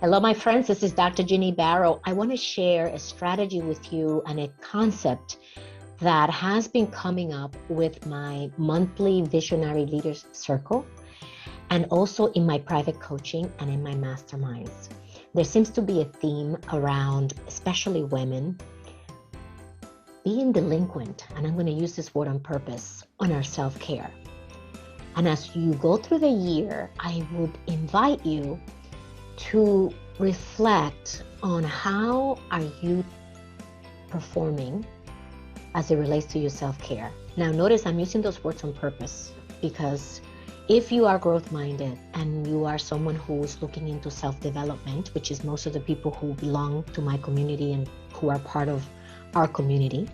Hello, my friends. This is Dr. Ginny Barrow. I want to share a strategy with you and a concept that has been coming up with my monthly Visionary Leaders Circle and also in my private coaching and in my masterminds. There seems to be a theme around, especially women, being delinquent, and I'm going to use this word on purpose, on our self-care. And as you go through the year, I would invite you to reflect on how are you performing as it relates to your self-care. Now notice I'm using those words on purpose because if you are growth-minded and you are someone who's looking into self-development, which is most of the people who belong to my community and who are part of our community,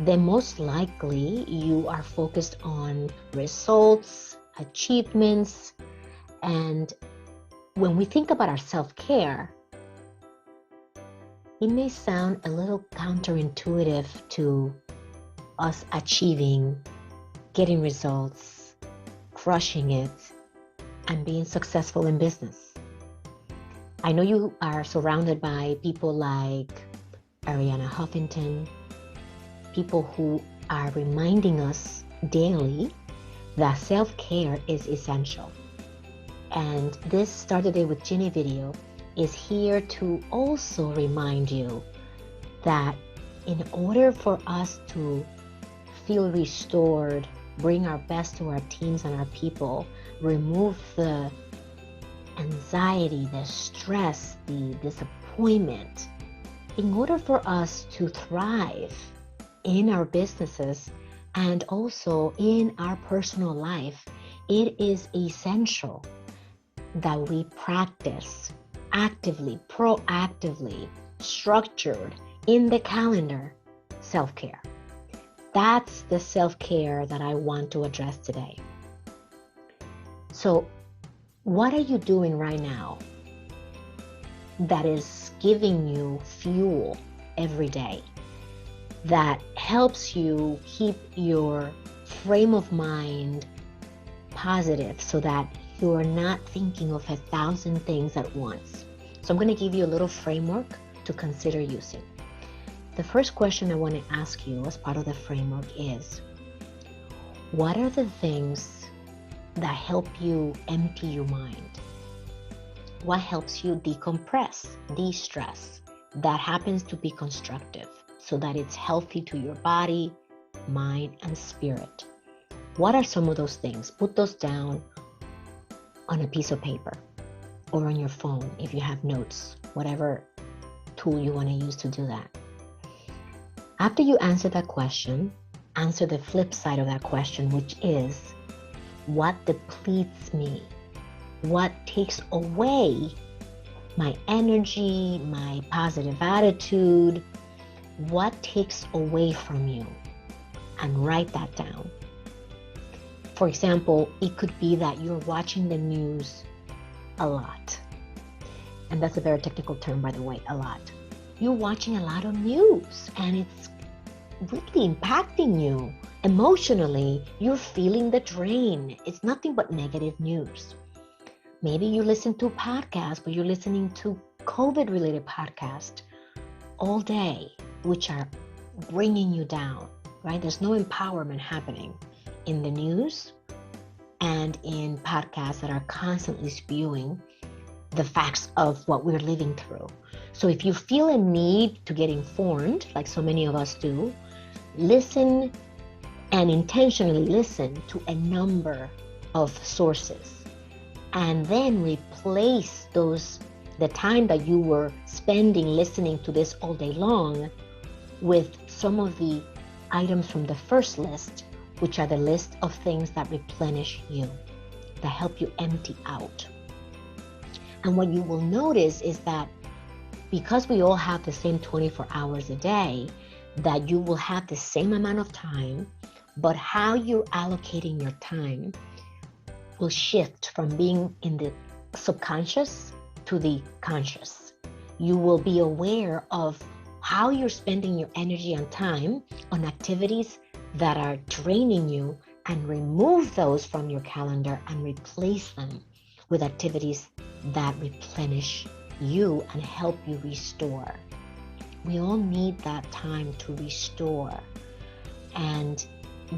then most likely you are focused on results, achievements, and when we think about our self-care, it may sound a little counterintuitive to us achieving, getting results, crushing it, and being successful in business. I know you are surrounded by people like Arianna Huffington, people who are reminding us daily that self-care is essential. And this Start the Day with Ginny video is here to also remind you that in order for us to feel restored, bring our best to our teams and our people, remove the anxiety, the stress, the disappointment, in order for us to thrive in our businesses and also in our personal life, it is essential that we practice actively, proactively, structured in the calendar self-care. That's the self-care that I want to address today. So what are you doing right now that is giving you fuel every day, that helps you keep your frame of mind positive so that you are not thinking of 1,000 things at once? So I'm going to give you a little framework to consider using. The first question I want to ask you as part of the framework is, what are the things that help you empty your mind? What helps you decompress, de-stress, that happens to be constructive so that it's healthy to your body, mind, and spirit? What are some of those things? Put those down on a piece of paper or on your phone if you have notes, whatever tool you want to use to do that. After you answer that question, answer the flip side of that question, which is, what depletes me? What takes away my energy, my positive attitude? What takes away from you? And write that down. For example, it could be that you're watching the news a lot. And that's a very technical term, by the way, a lot. You're watching a lot of news and it's really impacting you. Emotionally, you're feeling the drain. It's nothing but negative news. Maybe you listen to podcasts, but you're listening to COVID-related podcasts all day, which are bringing you down, right? There's no empowerment happening in the news and in podcasts that are constantly spewing the facts of what we're living through. So if you feel a need to get informed, like so many of us do, listen and intentionally listen to a number of sources and then replace the time that you were spending listening to this all day long with some of the items from the first list, which are the list of things that replenish you, that help you empty out. And what you will notice is that because we all have the same 24 hours a day, that you will have the same amount of time, but how you're allocating your time will shift from being in the subconscious to the conscious. You will be aware of how you're spending your energy and time on activities that are draining you and remove those from your calendar and replace them with activities that replenish you and help you restore. We all need that time to restore. And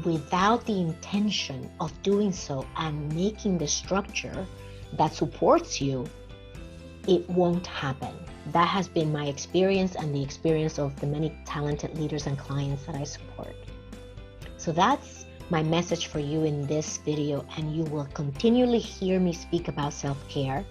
without the intention of doing so and making the structure that supports you, it won't happen. That has been my experience and the experience of the many talented leaders and clients that I support. So that's my message for you in this video, and you will continually hear me speak about self-care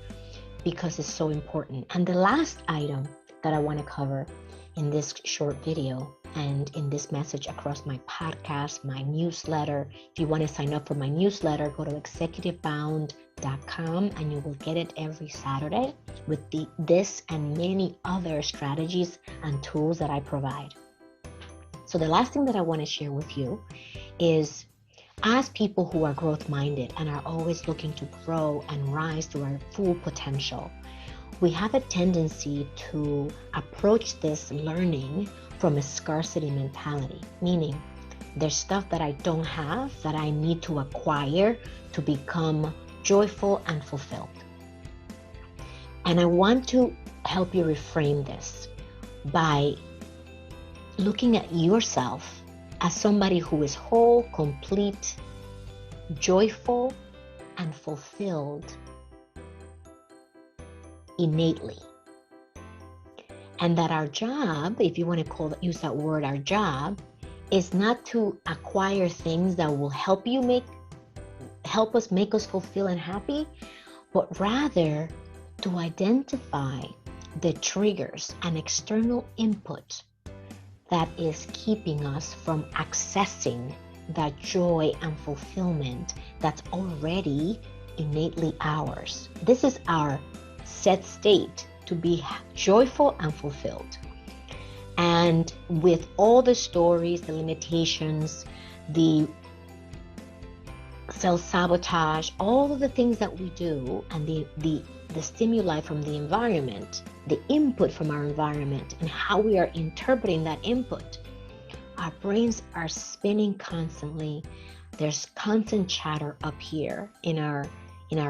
because it's so important. And the last item that I want to cover in this short video and in this message across my podcast, my newsletter. If you want to sign up for my newsletter, go to executivebound.com and you will get it every Saturday with this and many other strategies and tools that I provide. So the last thing that I want to share with you is, as people who are growth-minded and are always looking to grow and rise to our full potential, we have a tendency to approach this learning from a scarcity mentality, meaning there's stuff that I don't have that I need to acquire to become joyful and fulfilled. And I want to help you reframe this by looking at yourself as somebody who is whole, complete, joyful, and fulfilled innately. And that our job, if you want to use that word, our job, is not to acquire things that will help us make us fulfilled and happy, but rather to identify the triggers and external input that is keeping us from accessing that joy and fulfillment that's already innately ours. This is our set state, to be joyful and fulfilled. And with all the stories, the limitations, the self-sabotage, all of the things that we do, and the stimuli from the environment, the input from our environment, and how we are interpreting that input, our brains are spinning constantly. There's constant chatter up here in our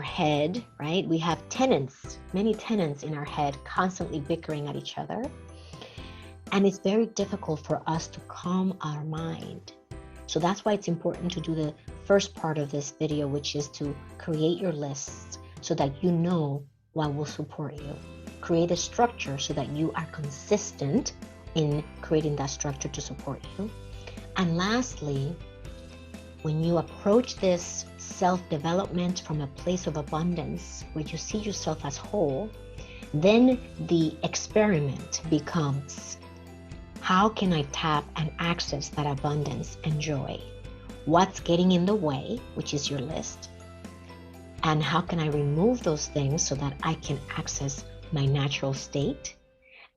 head, right? We have many tenants in our head constantly bickering at each other. And it's very difficult for us to calm our mind. So that's why it's important to do the first part of this video, which is to create your lists so that you know what will support you. Create a structure so that you are consistent in creating that structure to support you. And lastly, when you approach this self-development from a place of abundance, where you see yourself as whole, then the experiment becomes, how can I tap and access that abundance and joy? What's getting in the way, which is your list? And how can I remove those things so that I can access my natural state?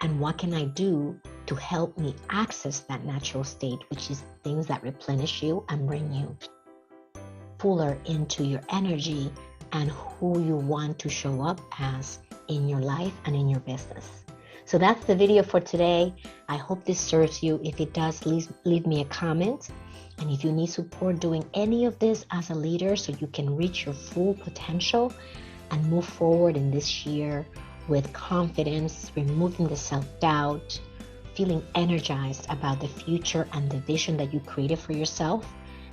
And what can I do to help me access that natural state, which is things that replenish you and bring you fuller into your energy and who you want to show up as in your life and in your business. So that's the video for today. I hope this serves you. If it does, leave me a comment. And if you need support doing any of this as a leader so you can reach your full potential and move forward in this year with confidence, removing the self-doubt, feeling energized about the future and the vision that you created for yourself,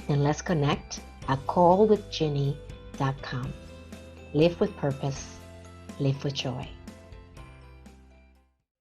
then let's connect at callwithginny.com. Live with purpose, live with joy.